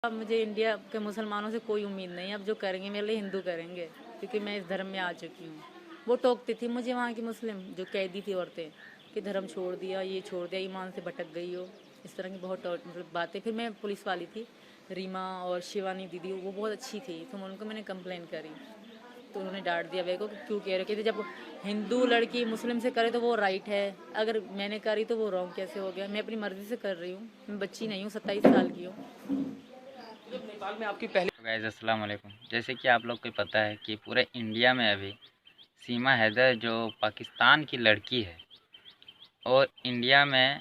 अब मुझे इंडिया के मुसलमानों से कोई उम्मीद नहीं है। अब जो करेंगे मेरे लिए हिंदू करेंगे, क्योंकि मैं इस धर्म में आ चुकी हूँ। वो टोकती थी मुझे वहाँ की मुस्लिम जो कैदी थी औरतें कि धर्म छोड़ दिया, ये छोड़ दिया, ईमान से भटक गई हो, इस तरह की बहुत मतलब बातें। फिर मैं पुलिस वाली थी रीमा और शिवानी दीदी, वो बहुत अच्छी थी, तो उनको मैंने कंप्लेन करी तो उन्होंने डांट दिया मेरे को कि क्यों कह रहे, कहते जब हिंदू लड़की मुस्लिम से करे तो वो राइट है, अगर मैंने करी तो वो रॉन्ग कैसे हो गया। मैं अपनी मर्जी से कर रही हूँ, मैं बच्ची नहीं हूँ, 27 साल की हूँ। जब नेपाल में आपकी पहली तो गाइस अस्सलाम वालेकुम। जैसे कि आप लोग को पता है कि पूरे इंडिया में अभी सीमा हैदर जो पाकिस्तान की लड़की है और इंडिया में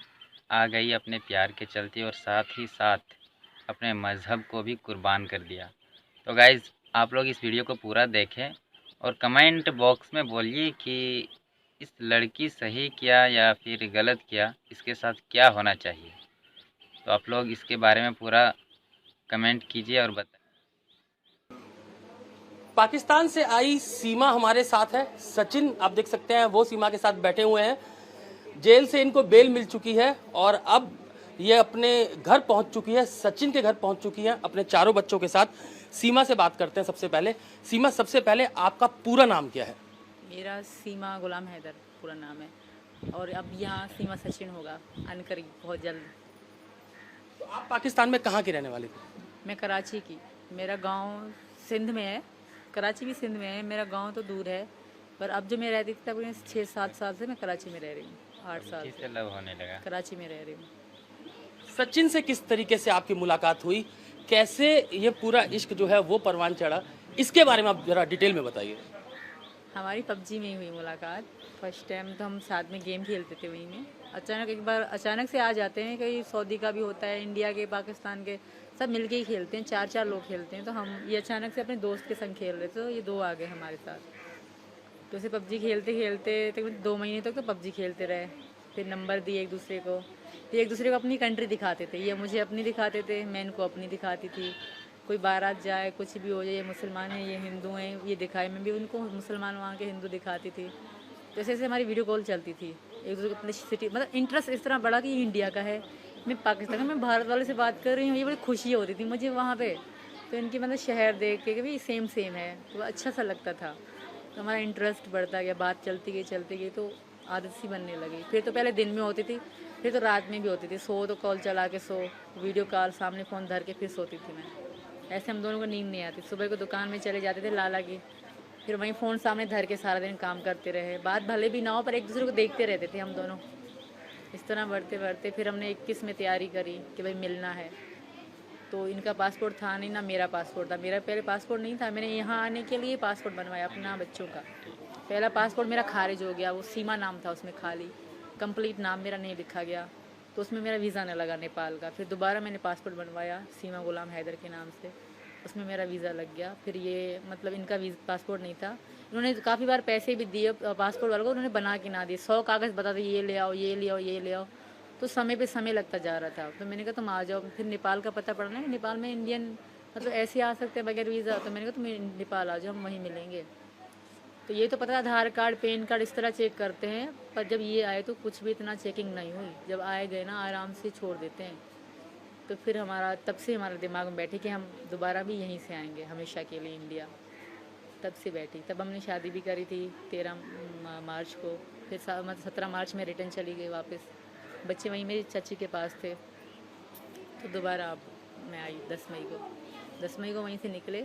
आ गई अपने प्यार के चलते और साथ ही साथ अपने मज़हब को भी कुर्बान कर दिया। तो गाइस आप लोग इस वीडियो को पूरा देखें और कमेंट बॉक्स में बोलिए कि इस लड़की सही किया या फिर गलत किया, इसके साथ क्या होना चाहिए। तो आप लोग इसके बारे में पूरा कमेंट कीजिए और बताइए। पाकिस्तान से आई सीमा हमारे साथ है। सचिन आप देख सकते हैं वो सीमा के साथ बैठे हुए हैं। जेल से इनको बेल मिल चुकी है और अब ये अपने घर पहुंच चुकी है, सचिन के घर पहुंच चुकी है अपने चारों बच्चों के साथ। सीमा से बात करते हैं सबसे पहले। सीमा, सबसे पहले आपका पूरा नाम क्या है? मेरा सीमा गुलाम हैदर पूरा नाम है, और अब यहाँ सीमा सचिन होगा अनकरीब बहुत जल्द। तो आप पाकिस्तान में कहाँ के रहने वाले थे? मैं कराची की, मेरा गांव सिंध में है, कराची भी सिंध में है, मेरा गांव तो दूर है, पर अब जो मैं रहती थी तब 6-7 साल से मैं कराची में रह रही हूँ, 8 साल किसी से से लव होने लगा। कराची में रह रही हूँ। सचिन से किस तरीके से आपकी मुलाकात हुई, कैसे ये पूरा इश्क जो है वो परवान चढ़ा, इसके बारे में आप जरा डिटेल में बताइए। हमारी पबजी में ही हुई मुलाकात। फर्स्ट टाइम तो हम साथ में गेम खेलते थे वहीं में, अचानक एक बार अचानक से आ जाते हैं, कहीं सऊदी का भी होता है, इंडिया के, पाकिस्तान के, सब मिलके ही खेलते हैं, 4-4 लोग खेलते हैं। तो हम ये अचानक से अपने दोस्त के संग खेल रहे थे, तो ये दो आ गए हमारे साथ। तो उसे पबजी खेलते खेलते तकरीबन 2 महीने तक तो पबजी खेलते रहे। फिर नंबर दिए एक दूसरे को, फिर एक दूसरे को अपनी कंट्री दिखाते थे, ये मुझे अपनी दिखाते थे, मैं इनको अपनी दिखाती थी। कोई बारात जाए, कुछ भी हो जाए, ये मुसलमान हैं, ये हिंदू हैं, ये दिखाए, मैं भी उनको मुसलमान वहाँ के हिंदू दिखाती थी। तो ऐसे ऐसे हमारी वीडियो कॉल चलती थी, एक दूसरे को अपनी सिटी, मतलब इंटरेस्ट इस तरह बढ़ा कि ये इंडिया का है, मैं पाकिस्तान का, मैं भारत वाले से बात कर रही हूँ, ये बड़ी खुशी होती थी मुझे वहाँ पे। तो इनकी मतलब शहर देख के कि भाई सेम सेम है, तो अच्छा सा लगता था। तो हमारा इंटरेस्ट बढ़ता गया, बात चलती गई तो आदत सी बनने लगी। फिर तो पहले दिन में होती थी, फिर तो रात में भी होती थी, सो तो कॉल चला के सो, वीडियो कॉल सामने फ़ोन धर के फिर सोती थी मैं। ऐसे हम दोनों को नींद नहीं आती। सुबह को दुकान में चले जाते थे लाला की, फिर वहीं फ़ोन सामने धर के सारा दिन काम करते रहे, बात भले भी ना हो पर एक दूसरे को देखते रहते थे हम दोनों। इस तरह बढ़ते बढ़ते फिर हमने 21 में तैयारी करी कि भाई मिलना है। तो इनका पासपोर्ट था नहीं, ना मेरा पासपोर्ट था, मेरा पहले पासपोर्ट नहीं था, मैंने यहाँ आने के लिए पासपोर्ट बनवाया अपना बच्चों का। पहला पासपोर्ट मेरा खारिज हो गया, वो सीमा नाम था उसमें, खाली कंप्लीट नाम मेरा नहीं लिखा गया, तो उसमें मेरा वीज़ा नहीं लगा नेपाल का। फिर दोबारा मैंने पासपोर्ट बनवाया सीमा गुलाम हैदर के नाम से, उसमें मेरा वीज़ा लग गया। फिर ये मतलब इनका पासपोर्ट नहीं था, इन्होंने काफ़ी बार पैसे भी दिए पासपोर्ट वालों को, उन्होंने बना के ना दिए, 100 कागज़ बताते ये ले आओ, ये ले आओ, ये ले आओ, तो समय पे समय लगता जा रहा था। तो मैंने कहा तुम आ जाओ। फिर नेपाल का पता पड़ना है, नेपाल में इंडियन मतलब ऐसे आ सकते हैं बगैर वीज़ा, तो मैंने कहा तुम नेपाल आ जाओ, हम वहीं मिलेंगे। तो ये तो पता है आधार कार्ड पैन कार्ड इस तरह चेक करते हैं, पर जब ये आए तो कुछ भी इतना चेकिंग नहीं हुई, जब आए गए ना आराम से छोड़ देते हैं। तो फिर हमारा तब से हमारे दिमाग में बैठे कि हम दोबारा भी यहीं से आएंगे हमेशा के लिए इंडिया। तब से बैठी, तब हमने शादी भी करी थी 13 मार्च को, फिर मतलब 17 मार्च में रिटर्न चली गई वापस। बच्चे वहीं मेरी चाची के पास थे, तो दोबारा अब मैं आई 10 मई को वहीं से निकले,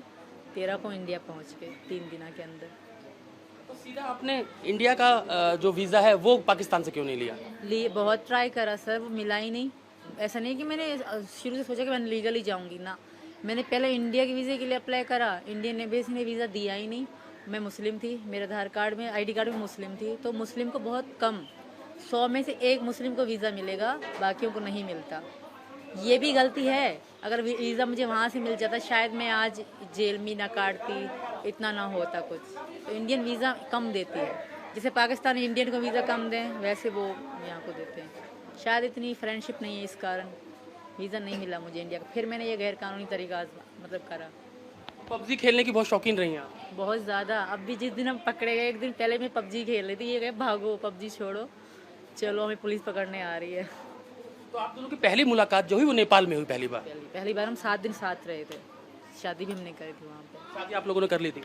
13 को इंडिया पहुंच गए 3 दिन के अंदर। तो सीधा आपने इंडिया का जो वीज़ा है वो पाकिस्तान से क्यों नहीं लिया? लिए बहुत ट्राई करा सर, वो मिला ही नहीं। ऐसा नहीं कि मैंने शुरू से सोचा कि मैं लीगली जाऊंगी ना, मैंने पहले इंडिया के वीज़े के लिए अप्लाई करा, इंडियन एम्बेसी ने वीज़ा दिया ही नहीं। मैं मुस्लिम थी, मेरे आधार कार्ड में आईडी कार्ड में मुस्लिम थी, तो मुस्लिम को बहुत कम, 100 में से एक मुस्लिम को वीज़ा मिलेगा, बाकियों को नहीं मिलता। ये भी गलती है, अगर वीज़ा मुझे वहाँ से मिल जाता शायद मैं आज जेल में ना काटती, इतना ना होता कुछ। तो इंडियन वीज़ा कम देती है, जैसे पाकिस्तान इंडियन को वीज़ा कम दें वैसे वो यहाँ को देते हैं। शायद इतनी फ्रेंडशिप नहीं है, इस कारण वीज़ा नहीं मिला मुझे इंडिया का। फिर मैंने ये गैर कानूनी तरीका मतलब करा। पबजी खेलने की बहुत शौकीन रही हैं आप? बहुत ज़्यादा। अब भी जिस दिन हम पकड़े गए, एक दिन पहले मैं पबजी खेल रही थी, ये गए भागो पबजी छोड़ो, चलो हमें पुलिस पकड़ने आ रही है। तो आप दोनों की पहली मुलाकात जो हुई वो नेपाल में हुई पहली बार? पहली बार हम 7 दिन साथ रहे थे, शादी भी हमने करी थी वहाँ पे। शादी आप लोगों ने कर ली थी?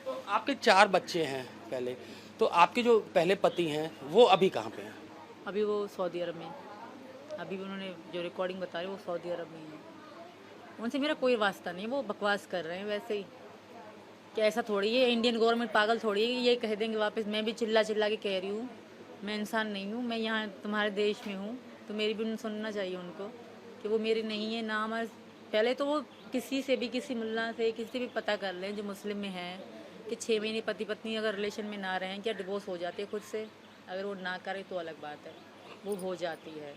तो आपके 4 बच्चे हैं पहले, तो आपके जो पहले पति हैं वो अभी कहाँ पे हैं? अभी वो सऊदी अरब में, अभी भी उन्होंने जो रिकॉर्डिंग बताई वो सऊदी अरब में है। उनसे मेरा कोई वास्ता नहीं, वो बकवास कर रहे हैं वैसे ही कि ऐसा थोड़ी है, इंडियन गवर्नमेंट पागल थोड़ी है कि ये कह देंगे वापस। मैं भी चिल्ला चिल्ला के कह रही हूँ, मैं इंसान नहीं हूँ, मैं यहाँ तुम्हारे देश में हूँ, तो मेरी भी सुनना चाहिए उनको कि वो मेरी नहीं है नाम। पहले तो वो किसी से भी, किसी मुल्ला से, किसी से भी पता कर लें जो मुस्लिम में है कि 6 महीने पति पत्नी अगर रिलेशन में ना रहें क्या डिवोर्स हो जाते हैं खुद से। अगर वो ना करे तो अलग बात है, वो हो जाती है।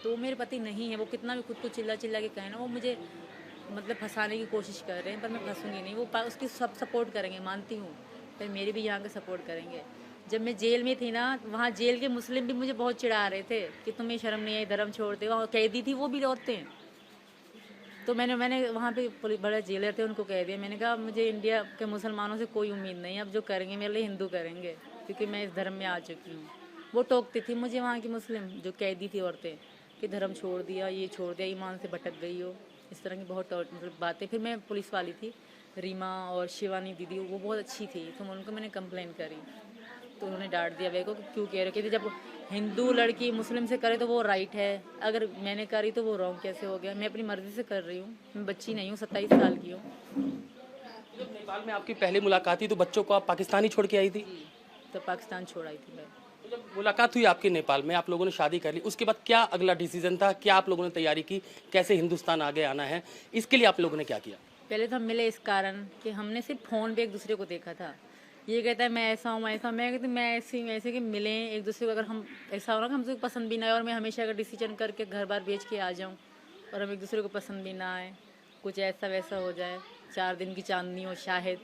तो वो मेरे पति नहीं है, वो कितना भी खुद को चिल्ला चिल्ला के कहे ना, वो मुझे मतलब फंसाने की कोशिश कर रहे हैं, पर मैं फंसूंगी नहीं। वो उसकी सब सपोर्ट करेंगे, मानती हूँ, पर मेरी भी यहाँ के सपोर्ट करेंगे। जब मैं जेल में थी ना, वहाँ जेल के मुस्लिम भी मुझे बहुत चिढ़ा रहे थे कि तुम्हें शर्म नहीं आई, धर्म छोड़ते हो। कैदी थी वो भी औरतें हैं। तो मैंने वहाँ पे बड़े जेलर थे, उनको कह दिया, मैंने कहा मुझे इंडिया के मुसलमानों से कोई उम्मीद नहीं, अब जो करेंगे मेरे लिए हिंदू करेंगे, क्योंकि मैं इस धर्म में आ चुकी हूँ। वो टोकती थी मुझे वहाँ की मुस्लिम जो कैदी थी औरतें कि धर्म छोड़ दिया, ये छोड़ दिया, ईमान से भटक गई हो, इस तरह की बहुत मतलब बातें। फिर मैं पुलिस वाली थी रीमा और शिवानी दीदी, वो बहुत अच्छी थी, तो उनको मैंने कंप्लेन करी, तो उन्होंने डांट दिया मेरे को कि क्यों कह रहे थे, जब हिंदू लड़की मुस्लिम से करे तो वो राइट है, अगर मैंने करी तो वो रॉन्ग कैसे हो गया। मैं अपनी मर्जी से कर रही हूँ, मैं बच्ची नहीं हूँ, 27 साल की हूँ। जब नेपाल में आपकी पहली मुलाकात थी तो बच्चों को आप पाकिस्तान ही छोड़ के आई थी? तो पाकिस्तान छोड़ आई थी मैं। तो जब मुलाकात हुई आपकी नेपाल में, आप लोगों ने शादी कर ली, उसके बाद क्या अगला डिसीजन था? क्या आप लोगों ने तैयारी की, कैसे हिंदुस्तान आगे आना है, इसके लिए आप लोगों ने क्या किया? पहले तो हम मिले इस कारण कि हमने सिर्फ फ़ोन पे एक दूसरे को देखा था। ये कहता है मैं ऐसा हूँ, ऐसा। मैं कहती मैं ऐसी हूँ, ऐसे कि मिलें एक दूसरे को। अगर हम ऐसा हो ना कि हमसे पसंद भी ना आए, और मैं हमेशा अगर डिसीजन करके घर बार बेच के आ जाऊँ और हम एक दूसरे को पसंद भी ना आए, कुछ ऐसा वैसा हो जाए, 4 दिन की चांदनी हो शायद,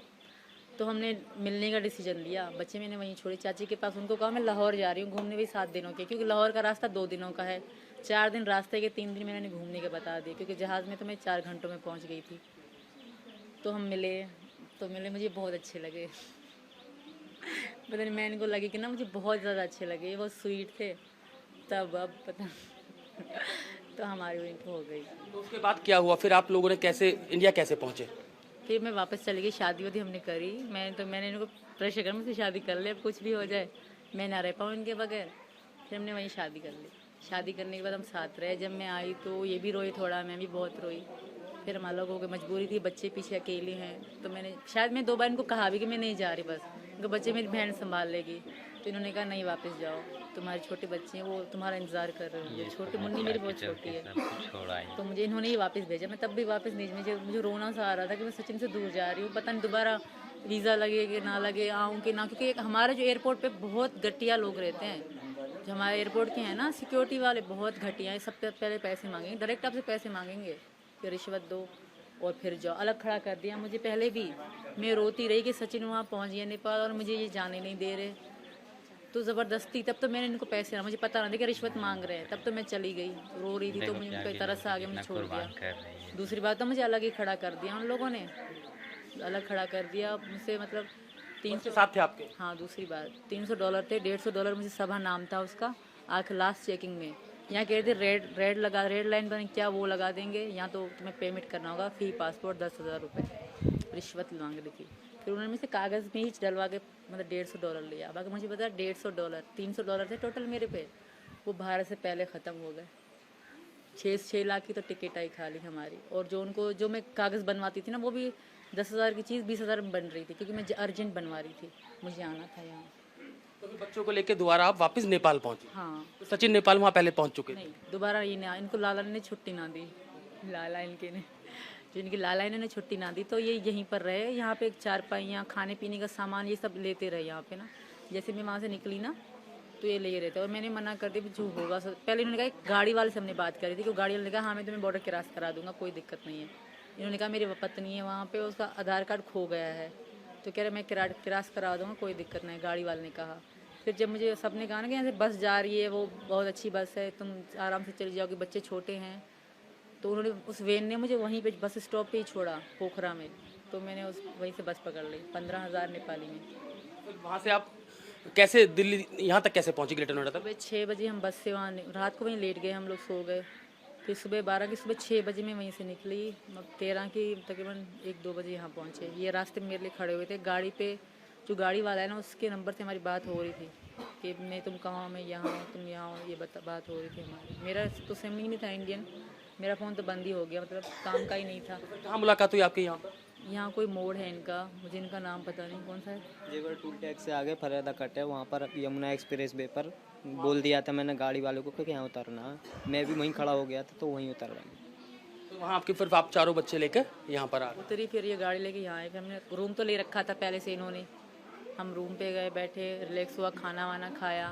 तो हमने मिलने का डिसीजन लिया। बच्चे मैंने वहीं छोड़े चाची के पास, उनको कहा मैं लाहौर जा रही हूँ घूमने, भी 7 दिनों के, क्योंकि लाहौर का रास्ता 2 दिनों का है। 4 दिन रास्ते के, 3 दिन मैंने घूमने के बता दिए, क्योंकि जहाज़ में तो मैं 4 घंटों में पहुँच गई थी। तो हम मिले, मुझे बहुत अच्छे लगे। पता नहीं, मैं इनको लगी कि ना मुझे बहुत ज़्यादा अच्छे लगे, ये बहुत स्वीट थे तब, अब पता तो हमारी उनको हो गई। तो उसके बाद क्या हुआ फिर? आप लोगों ने कैसे इंडिया कैसे पहुंचे? फिर मैं वापस चली गई, शादी वादी हमने करी। मैंने इनको प्रेशर कर, मुझसे शादी कर ले, अब कुछ भी हो जाए मैं ना रह पाऊँ इनके बगैर। फिर हमने वहीं शादी कर ली। शादी करने के बाद हम साथ रहे। जब मैं आई तो ये भी रोई थोड़ा, मैं भी बहुत रोई। फिर हम अलग हो गए, मजबूरी थी, बच्चे पीछे अकेले हैं। तो मैंने शायद मैं 2 बार इनको कहा भी कि मैं नहीं जा रही, बस उनके बच्चे मेरी बहन संभाल लेगी। तो इन्होंने कहा नहीं, वापस जाओ, तुम्हारे छोटे बच्चे हैं, वो तुम्हारा इंतज़ार कर रहे होंगे। छोटी मुन्नी मेरी बहुत छोटी है, तो मुझे इन्होंने ही वापस भेजा। मैं तब भी वापस नहीं, मुझे रोना सा आ रहा था कि मैं सचिन से दूर जा रही हूँ, पता नहीं दोबारा वीज़ा लगे कि ना लगे, आऊँ कि ना, क्योंकि हमारे जो एयरपोर्ट पे बहुत घटिया लोग रहते हैं। जो हमारे एयरपोर्ट के हैं ना सिक्योरिटी वाले, बहुत घटिया है। सबसे पहले पैसे मांगेंगे, डायरेक्ट आपसे पैसे मांगेंगे, फिर रिश्वत दो और फिर जाओ। अलग खड़ा कर दिया मुझे पहले भी। मैं रोती रही कि सचिन वहाँ पहुँच गया नेपाल और मुझे ये जाने नहीं दे रहे, तो ज़बरदस्ती। तब तो मैंने इनको पैसे ना, मुझे पता ना था कि रिश्वत मांग रहे हैं, तब तो मैं चली गई, रो रही थी। तो मुझे उनका तरस आ गया, मुझे छोड़ दिया। दूसरी बात तो मुझे अलग ही खड़ा कर दिया उन लोगों ने, अलग खड़ा कर दिया मुझसे, मतलब 300 साथ थे आपके? हाँ, दूसरी बात $300 थे, $150 मुझे सभा नाम था उसका। आखिर लास्ट चेकिंग में यहाँ कह रहे थे रेड लाइन पर क्या वो लगा देंगे, यहाँ तो तुम्हें पेमेंट करना होगा, फ़ी पासपोर्ट 10,000 रुपये रिश्वत मांग रही थी। फिर उन्होंने मुझसे कागज़ में ही डलवा के मतलब $150 लिया। बाकी मुझे पता $150 $300 थे टोटल मेरे पे, वो भारत से पहले ख़त्म हो गए। 6 लाख की तो टिकट आई खाली हमारी। और जो मैं कागज़ बनवाती थी ना, वो भी 10,000 की चीज़ 20,000 में बन रही थी, क्योंकि मैं अर्जेंट बनवा रही थी, मुझे आना था यहाँ। तो फिर बच्चों को लेकर दोबारा आप वापस नेपाल पहुंची? हाँ। तो सचिन नेपाल वहाँ पहले पहुंच चुके थे? नहीं, दोबारा ये ना, इनको लाला ने छुट्टी ना दी, लाला इनके ने, जो इनकी लाला इन्होंने छुट्टी ना दी, तो ये यहीं पर रहे। यहाँ पे एक चारपाइयाँ, खाने पीने का सामान, ये सब लेते रहे यहाँ पे ना। जैसे मैं वहाँ से निकली ना, तो ये ले रहे थे और मैंने मना कर दिया, जो होगा पहले इन्होंने कहा, गाड़ी वाले से हमने बात करी थी, क्योंकि गाड़ी वाले ने कहा हाँ मैं तुम्हें बॉर्डर क्रॉस करा दूंगा, कोई दिक्कत नहीं है। इन्होंने कहा मेरी पत्नी है वहाँ पे, उसका आधार कार्ड खो गया है, तो कह रहे मैं क्रॉस करा दूँगा, कोई दिक्कत नहीं, गाड़ी वाले ने कहा। फिर जब मुझे सबने कहा ना कि यहाँ से बस जा रही है, वो बहुत अच्छी बस है, तुम आराम से चली जाओगे, बच्चे छोटे हैं, तो उन्होंने उस वैन ने मुझे वहीं पे बस स्टॉप पे ही छोड़ा, पोखरा में। तो मैंने वहीं से बस पकड़ ली, 15,000 नेपाली में। वहाँ से आप कैसे दिल्ली यहाँ तक कैसे पहुंची ग्रेटर नोएडा तक? सुबह 6 बजे हम बस से वहाँ रात को वहीं लेट गए, हम लोग सो गए। फिर सुबह 12 की सुबह 6 बजे मैं वहीं से निकली, 13 की तकरीबन 1-2 बजे यहाँ पहुँचे। ये रास्ते में मेरे लिए खड़े हुए थे गाड़ी पे। जो गाड़ी वाला है ना, उसके नंबर से हमारी बात हो रही थी कि मैं तुम कहाँ हो, मैं यहाँ हूँ, तुम यहाँ हो, ये बात हो रही थी हमारी। मेरा तो सिम ही नहीं था इंडियन, मेरा फ़ोन तो बंद ही हो गया, मतलब काम का ही नहीं था। कहाँ मुलाकात हुई आपकी यहाँ पर? यहाँ कोई मोड़ है इनका, मुझे इनका नाम पता नहीं कौन सा है। जेवर टूल टैक्स से आगे फरेदा कट है, वहाँ पर यमुना एक्सप्रेस वे पर बोल दिया था मैंने गाड़ी वालों को कि यहाँ उतरना है। मैं भी वहीं खड़ा हो गया था तो वहीं उतर गया। तो वहाँ आपके फिर आप चारों बच्चे लेकर यहाँ पर आ गए। उतरी, फिर ये गाड़ी लेके यहाँ आए। फिर हमने रूम तो ले रखा था पहले से इन्होंने। हम रूम पे गए, बैठे, रिलैक्स हुआ, खाना वाना खाया।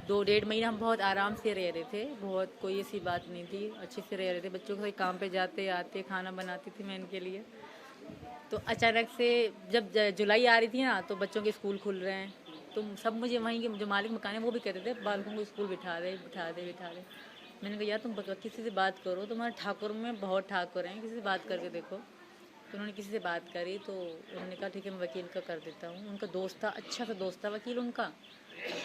2-1.5 महीना हम बहुत आराम से रह रहे थे, बहुत कोई ऐसी बात नहीं थी, अच्छे से रह रहे थे। बच्चों के काम पे जाते आते खाना बनाती थी मैं इनके लिए। तो अचानक से जब जुलाई आ रही थी ना, तो बच्चों के स्कूल खुल रहे हैं, तो सब मुझे वहीं के जो मालिक मकान है वो भी कहते थे बालकों को स्कूल बिठा दे। मैंने कहा यार तुम किसी से बात करो, तुम्हारे ठाकुर में बहुत ठाकुर हैं, किसी से बात करके देखो। तो उन्होंने किसी से बात करी, तो उन्होंने कहा ठीक है मैं वकील का कर देता हूँ। उनका दोस्त था, अच्छा सा दोस्त था वकील उनका।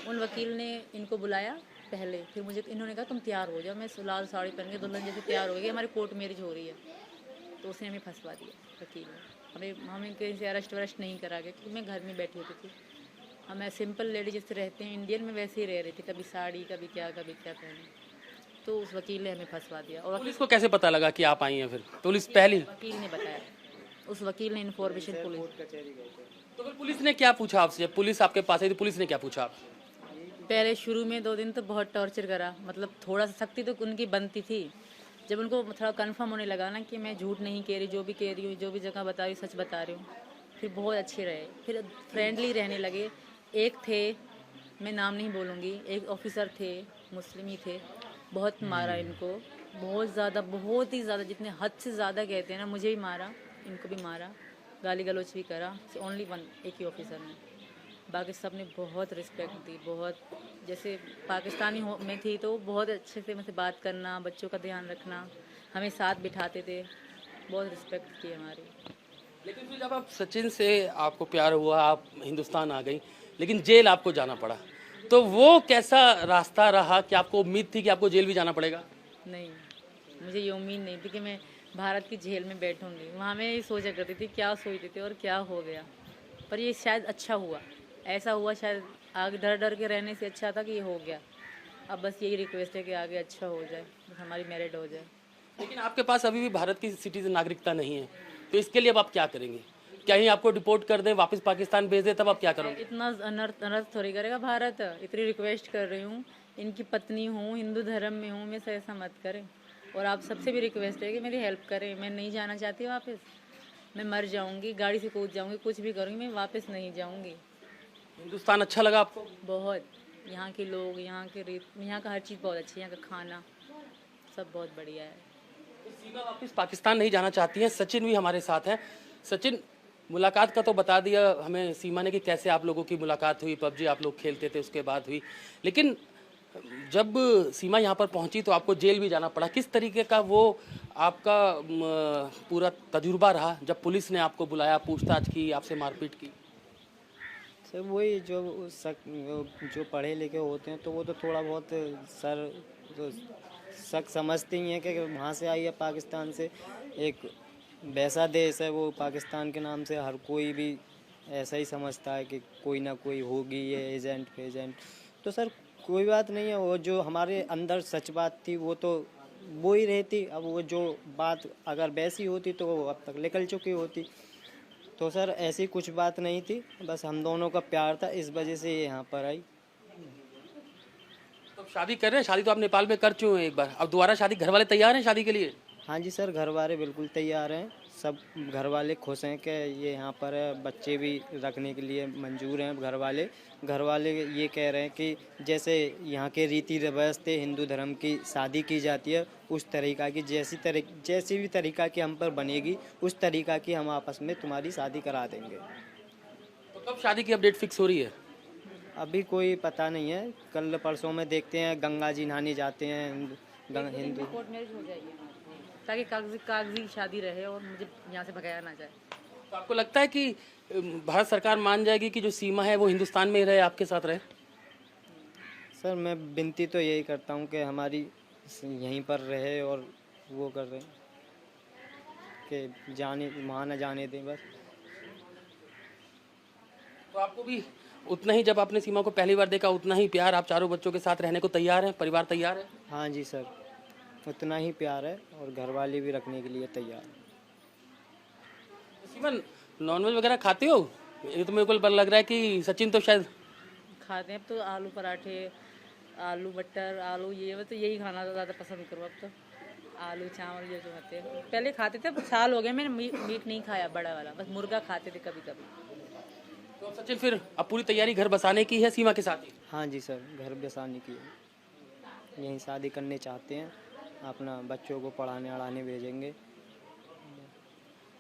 उन वकील ने इनको बुलाया पहले, फिर मुझे इन्होंने कहा तुम तैयार हो जाओ। मैं लाल साड़ी पहन के दुल्हन जैसे तैयार हो गई, हमारी कोर्ट मैरिज हो रही है। तो उसने हमें फंसवा दिया वकील ने। हमें कहीं से अरेस्ट वरेस्ट नहीं करा गया, क्योंकि मैं घर में बैठी होती थी। हम सिंपल लेडी जैसे रहते हैं इंडियन में, वैसे ही रह रही थी, कभी साड़ी कभी क्या पहने। तो उस वकील ने हमें फंसवा दिया। और पुलिस को कैसे पता लगा कि आप आई हैं? फिर पुलिस पहली वकील ने बताया, उस वकील ने इन्फॉर्मेशन पुलिस। तो फिर पुलिस ने क्या पूछा आपसे? जब पुलिस आपके पास आई तो पुलिस ने क्या पूछा आपसे? पहले शुरू में 2 दिन तो बहुत टॉर्चर करा, मतलब थोड़ा सा सख्ती तो उनकी बनती थी। जब उनको थोड़ा कंफर्म होने लगा ना कि मैं झूठ नहीं कह रही, जो भी कह रही हूँ, जो भी जगह बता रही हूँ सच बता रही हूँ, फिर बहुत अच्छे रहे। फिर फ्रेंडली रहने लगे। एक थे, मैं नाम नहीं बोलूँगी, एक ऑफिसर थे, मुस्लिम ही थे, बहुत मारा इनको, बहुत ही ज़्यादा, जितने हद से ज़्यादा कहते हैं ना। मुझे भी मारा, इनको भी मारा, गाली गलौच भी करा। ओनली वन, एक ही ऑफिसर ने, बाकी सब ने बहुत रिस्पेक्ट दी। बहुत जैसे पाकिस्तानी में थी तो बहुत अच्छे से मुझसे बात करना, बच्चों का ध्यान रखना, हमें साथ बिठाते थे, बहुत रिस्पेक्ट की हमारी। लेकिन फिर जब आप सचिन से आपको प्यार हुआ, आप हिंदुस्तान आ गई, लेकिन जेल आपको जाना पड़ा, तो वो कैसा रास्ता रहा? कि आपको उम्मीद थी कि आपको जेल भी जाना पड़ेगा? नहीं, मुझे ये उम्मीद नहीं थी कि मैं भारत की जेल में बैठूंगी। वहाँ मैं ये सोचा करती थी क्या सोचती थी और क्या हो गया। पर ये शायद अच्छा हुआ, ऐसा हुआ शायद। आगे डर डर के रहने से अच्छा था कि ये हो गया। अब बस यही रिक्वेस्ट है कि आगे अच्छा हो जाए, बस हमारी मैरिड हो जाए। लेकिन आपके पास अभी भी भारत की सिटीजन नागरिकता नहीं है, तो इसके लिए अब आप क्या करेंगे? क्या ही आपको डिपोर्ट कर दें, वापस पाकिस्तान भेज दें, तब आप क्या करोगे? इतना अनर्थ थोड़ी करेगा भारत। इतनी रिक्वेस्ट कर रही हूँ, इनकी पत्नी हूँ, हिंदू धर्म में हूँ, मैं से ऐसा मत करें। और आप सबसे भी रिक्वेस्ट है कि मेरी हेल्प करें। मैं नहीं जाना चाहती वापस, मैं मर जाऊँगी, गाड़ी से कूद जाऊँगी, कुछ भी करूँगी, मैं वापस नहीं जाऊँगी। हिंदुस्तान अच्छा लगा आपको? बहुत, यहाँ के लोग, यहाँ के रीत, यहाँ का हर चीज़ बहुत अच्छी है, यहाँ का खाना सब बहुत बढ़िया है। तो सीमा वापस पाकिस्तान नहीं जाना चाहती हैं। सचिन भी हमारे साथ हैं। सचिन, मुलाकात का तो बता दिया हमें सीमा ने कि कैसे आप लोगों की मुलाकात हुई, पबजी आप लोग खेलते थे उसके बाद हुई, लेकिन जब सीमा यहाँ पर पहुँची तो आपको जेल भी जाना पड़ा। किस तरीके का वो आपका पूरा तजुर्बा रहा जब पुलिस ने आपको बुलाया, पूछताछ की, आपसे मारपीट की? सर वही जो पढ़े लिखे होते हैं तो वो तो थोड़ा बहुत सर तो शक समझते ही हैं कि वहाँ से आई है पाकिस्तान से, एक वैसा देश है वो, पाकिस्तान के नाम से हर कोई भी ऐसा ही समझता है कि कोई ना कोई होगी ये एजेंट। तो सर कोई बात नहीं है, वो जो हमारे अंदर सच बात थी वो तो वो ही रहती। अब वो जो बात अगर वैसी होती तो वो अब तक निकल चुकी होती। तो सर ऐसी कुछ बात नहीं थी, बस हम दोनों का प्यार था, इस वजह से ये यहाँ पर आई। तो शादी कर रहे हैं? शादी तो आप नेपाल में कर चुके हैं एक बार, अब दोबारा शादी? घर वाले तैयार हैं शादी के लिए? हाँ जी सर, घर वाले बिल्कुल तैयार हैं, सब घर वाले खुश हैं कि ये यहाँ पर है, बच्चे भी रखने के लिए मंजूर हैं। घर वाले ये कह रहे हैं कि जैसे यहाँ के रीति रिवाज थे हिंदू धर्म की शादी की जाती है, उस तरीका की जैसी भी तरीका की हम पर बनेगी उस तरीका की हम आपस में तुम्हारी शादी करा देंगे। तो कब शादी की अपडेट फिक्स हो रही है? अभी कोई पता नहीं है, कल परसों में देखते हैं। गंगा जी नहाने जाते हैं हिंदू। कोर्ट मैरिज हो जाएगी ताकि कागजी शादी रहे और मुझे यहाँ से भगाया ना जाए। तो आपको लगता है कि भारत सरकार मान जाएगी कि जो सीमा है वो हिंदुस्तान में ही रहे, आपके साथ रहे? सर मैं विनती तो यही करता हूँ कि हमारी यहीं पर रहे और वो कर रहे हैं कि जाने वहाँ न जाने दें बस। तो आपको भी उतना ही, जब आपने सीमा को पहली बार देखा, उतना ही प्यार आप चारों बच्चों के साथ रहने को तैयार हैं? परिवार तैयार है? हाँ जी सर, उतना ही प्यार है और घरवाले भी रखने के लिए तैयार हैं। सीमा, नॉनवेज वगैरह खाते हो? ये तो मेरे को लग रहा है कि सचिन तो शायद खाते हैं। अब तो आलू पराठे, आलू मटर, आलू ये मैं तो यही खाना ज़्यादा पसंद करूँ अब तो। आलू चावल ये जो खाते हैं, पहले खाते थे, अब साल हो गए मैंने मीट नहीं खाया बड़ा वाला, बस मुर्गा खाते थे कभी कभी। तो सचिन फिर अब पूरी तैयारी घर बसाने की है सीमा के साथ ही? हाँ जी सर, घर बसाने की है। यहीं शादी करने चाहते हैं, अपना बच्चों को पढ़ाने अड़ाने भेजेंगे।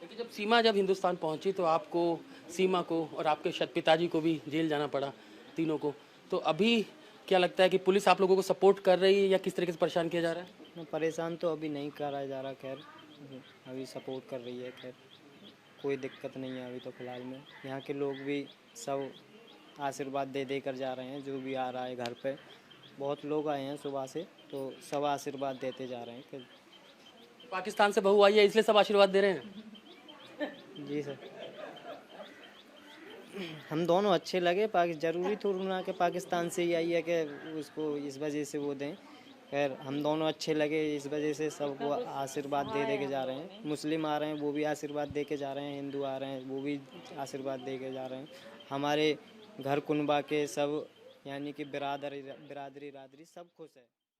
लेकिन जब हिंदुस्तान पहुंची तो आपको, सीमा को और आपके शायद पिताजी को भी जेल जाना पड़ा, तीनों को। तो अभी क्या लगता है कि पुलिस आप लोगों को सपोर्ट कर रही है या किस तरीके से परेशान किया जा रहा है? परेशान तो अभी नहीं करा जा रहा, खैर अभी सपोर्ट कर रही है, खैर कोई दिक्कत नहीं है अभी तो फ़िलहाल में। यहाँ के लोग भी सब आशीर्वाद दे दे कर जा रहे हैं, जो भी आ रहा है घर पे। बहुत लोग आए हैं सुबह से, तो सब आशीर्वाद देते जा रहे हैं कि पाकिस्तान से बहू आई है इसलिए सब आशीर्वाद दे रहे हैं? जी सर, हम दोनों अच्छे लगे। ज़रूरी थोड़ी ना कि पाकिस्तान से ही आई है कि उसको इस वजह से वो दें। खैर हम दोनों अच्छे लगे, इस वजह से सबको आशीर्वाद दे दे के जा रहे हैं। मुस्लिम आ रहे हैं, वो भी आशीर्वाद दे के जा रहे हैं। हिंदू आ रहे हैं, वो भी आशीर्वाद दे के जा रहे हैं। हमारे घर कुनबा के सब, यानी कि बिरादरी सब खुश है।